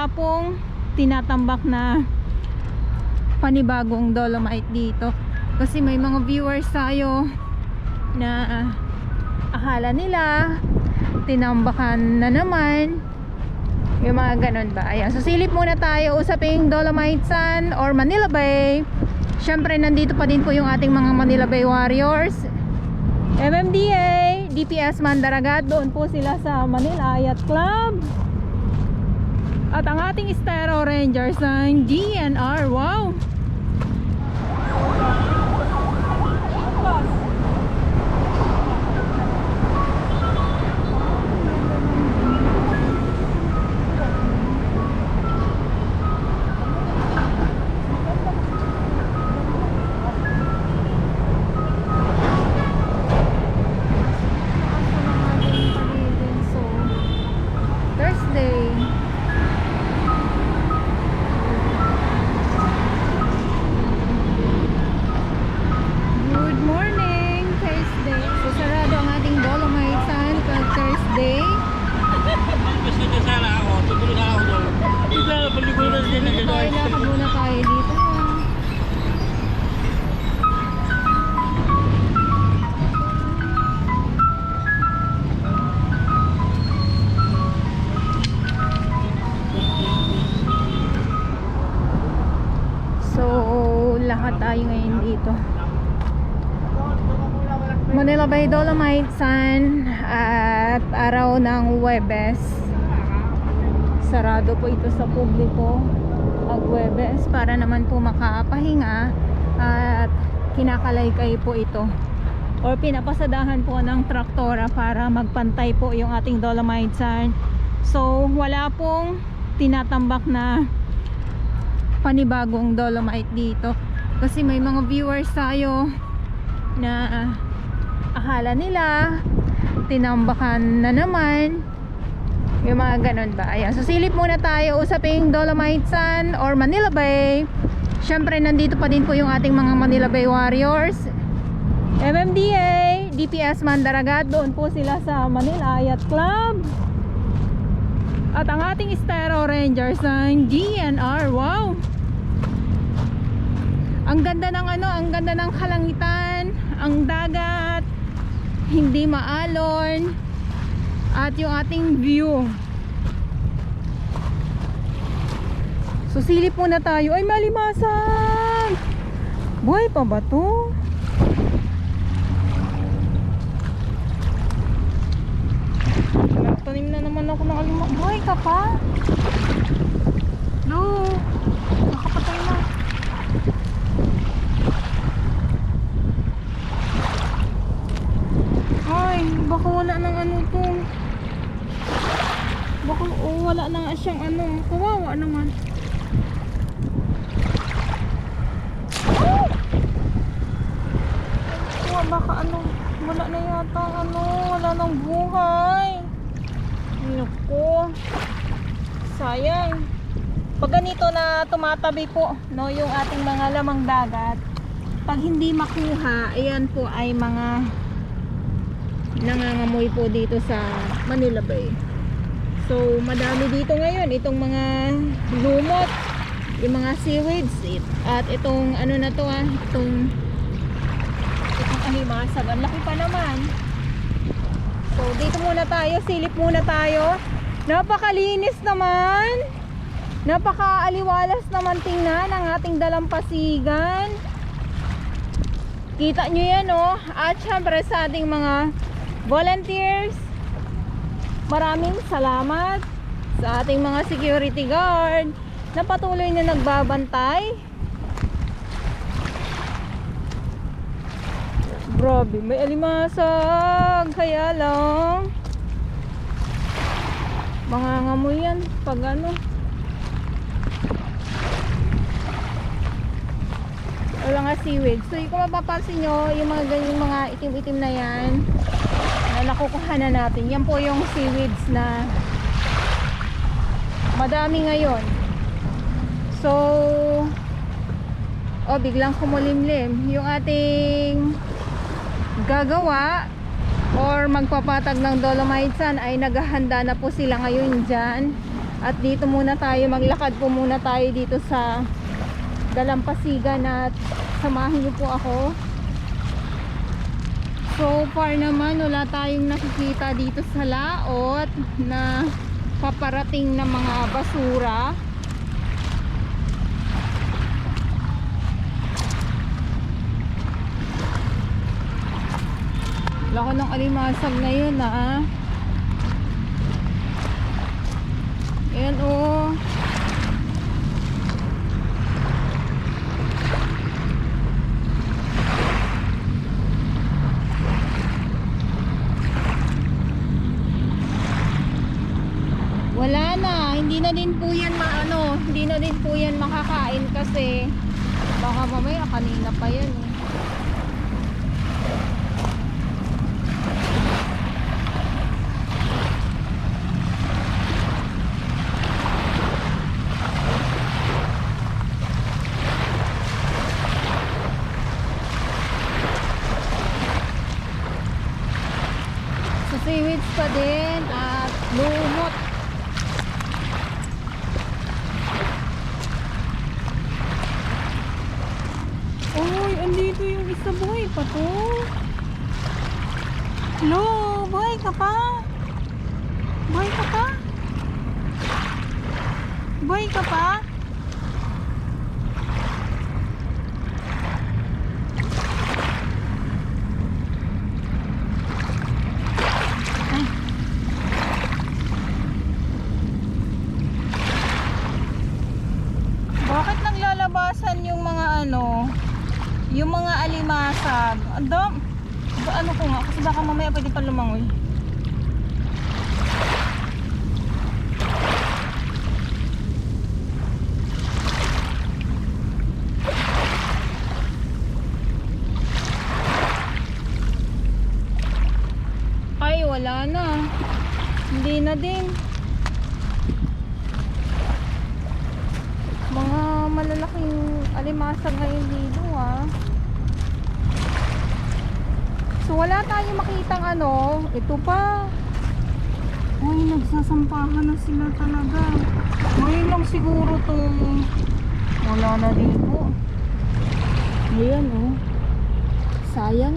wala pong tinatambak na panibagong Dolomite dito, kasi may mga viewers tayo na akala nila tinambakan na naman, yung mga ganun ba. Ayan, so silip muna tayo, usaping Dolomite Sun or Manila Bay. Syempre nandito pa din po yung ating mga Manila Bay Warriors, MMDA, DPS Mandaragat, doon po sila sa Manila Yacht Club. At ang ating Estero Rangers ng DNR. Wow! Lahat tayo ngayon dito. Manila Bay Dolomite Sun at araw ng Huwebes. Sarado po ito sa publiko ang Huwebes para naman po makapahinga, at kinakalaykay po ito or pinapasadahan po ng traktora para magpantay po yung ating Dolomite Sun. So wala pong tinatambak na panibagong Dolomite dito, kasi may mga viewers tayo na akala nila tinambakan na naman, yung mga ganun ba. Ayan, so silip muna tayo, usaping Dolomite Sun or Manila Bay. Syempre nandito pa din po yung ating mga Manila Bay Warriors, MMDA, DPS Mandaragat, doon po sila sa Manila Yacht Club. At ang ating Estero Rangers ng DNR. Wow! Ang ganda ng ang ganda ng kalangitan, ang dagat, hindi maalon, at yung ating view. So silip muna tayo. Ay, malimasag! Buhay pa ba to? Tanim na naman ako ng alimasag. Buhay ka pa? No, nakapatay na. Ay, baka wala nang to. Baka wala na nga siyang kawawa naman. Baka wala na yata wala nang buhay. Naku, sayang. Pag ganito na tumatabi po yung ating mga lamang dagat, pag hindi makuha, ayan po ay mga nangangamoy po dito sa Manila Bay. So madami dito ngayon itong mga lumot, yung mga seaweeds, at itong na to itong alimasag, ang laki pa naman. So dito muna tayo, silip muna tayo. Napakalinis naman, napakaaliwalas naman tingnan ang ating dalampasigan. Kita nyo yan at syempre sa ating mga volunteers, maraming salamat sa ating mga security guard na patuloy na nagbabantay. Grabe, may alimasag, kaya lang mga ngamoy yan pag wala nga seaweed. So kung mapapansin nyo, yung mga ganyang mga itim-itim na yan na nakukuha na natin, yan po yung seaweeds na madami ngayon. So biglang kumulimlim yung ating gagawa or magpapatag ng Dolomite Sun, ay naghahanda na po sila ngayon dyan. At dito muna tayo, maglakad po muna tayo dito sa Dalampasigan at samahin niyo po ako. So far naman wala tayong nakikita dito sa laot na paparating na mga basura. Laki ng alimasag ngayon ah. Ayan oh. Wala na, hindi na din po yan hindi na din po yan makakain kasi baka mamaya kanina pa yan eh. So seaweeds pa din at lumot. Uy, andito yung isa, buhay pa to. Hello, buhay ka pa? Buhay ka pa? Buhay ka pa? Ay. Bakit naglalabasan yung mga yung mga alimasag? Ano ko nga, kasi baka mamaya pwede pa lumangoy. Ay, wala na. Hindi na din. Mga malalaking alimasag ngayon dito ah. So wala tayong makitang ito pa. Uy, nagsasampahan na sila talaga. Ngayon lang siguro to. Wala na dito. Ayan oh. Sayang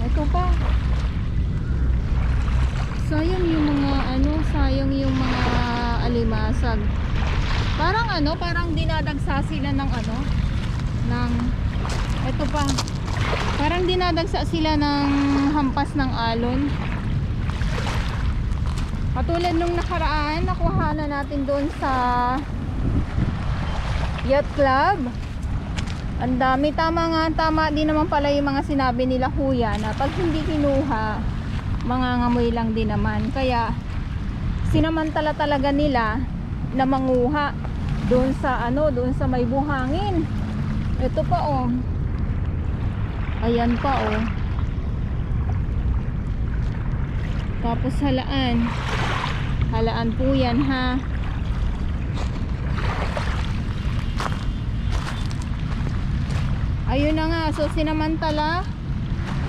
Ito pa. Sayang yung mga alimasag. Parang dinadagsa sila ng ito pa. Parang dinadagsa sila ng hampas ng alon. Katulad nung nakaraan, nakuha na natin doon sa yacht club. Ang dami, tama din naman pala yung mga sinabi nila kuya na pag hindi kinuha, mangangamoy lang din naman. Kaya sinamantala talaga nila na manguha doon sa may buhangin. Ito pa oh. Ayan pa oh. Tapos halaan po yan ha. Ayun na nga, so sinamantala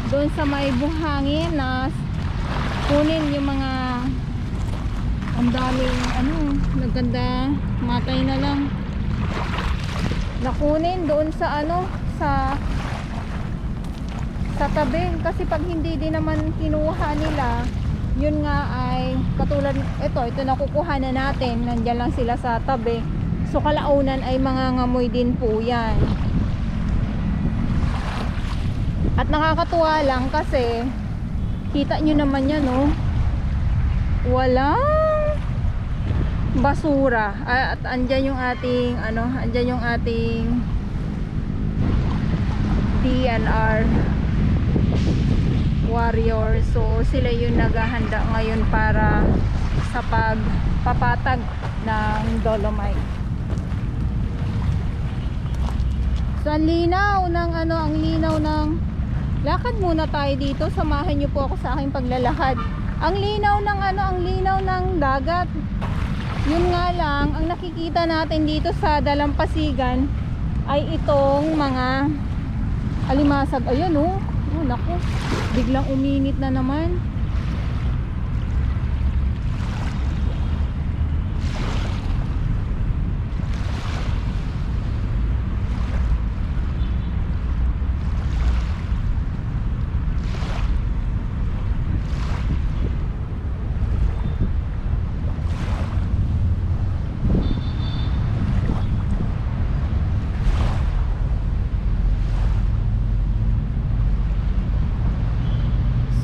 doon sa may buhangin na kunin yung mga ang daming naganda, matay na lang. Nakunin doon sa sa tabi kasi pag hindi din naman kinuha nila, yun nga ay katulad ito nakukuha na natin, nandiyan lang sila sa tabi. So kalaunan ay mangangamoy din po yan. At nakakatuwa lang kasi kita nyo naman yan oh. Walang basura. At andyan yung ating DNR warrior. So sila yung naghahanda ngayon para sa pagpapatag ng dolomite. So ang linaw ng lakad muna tayo dito. Samahan niyo po ako sa aking paglalakad. Ang linaw ng dagat. Yun nga lang, ang nakikita natin dito sa Dalampasigan ay itong mga alimasag. Ayun oh. naku, biglang uminit na naman.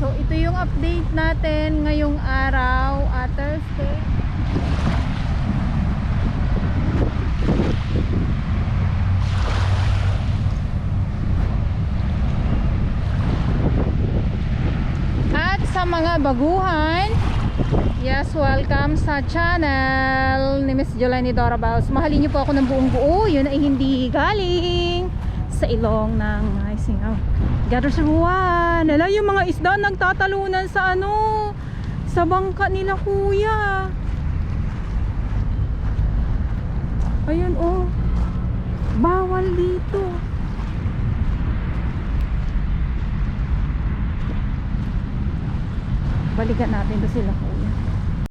So ito yung update natin ngayong araw, Thursday. At sa mga baguhan, yes, welcome sa channel ni Miss Jolene Dorabels. Mahalin niyo po ako ng buong buo. Yun ay hindi galing sa ilong ng Singaw. Gather sa buwan. Nala yung mga isda nagtatalunan sa sa bangka nila kuya. Ayun oh. Bawal dito. Balikan natin to sila kuya.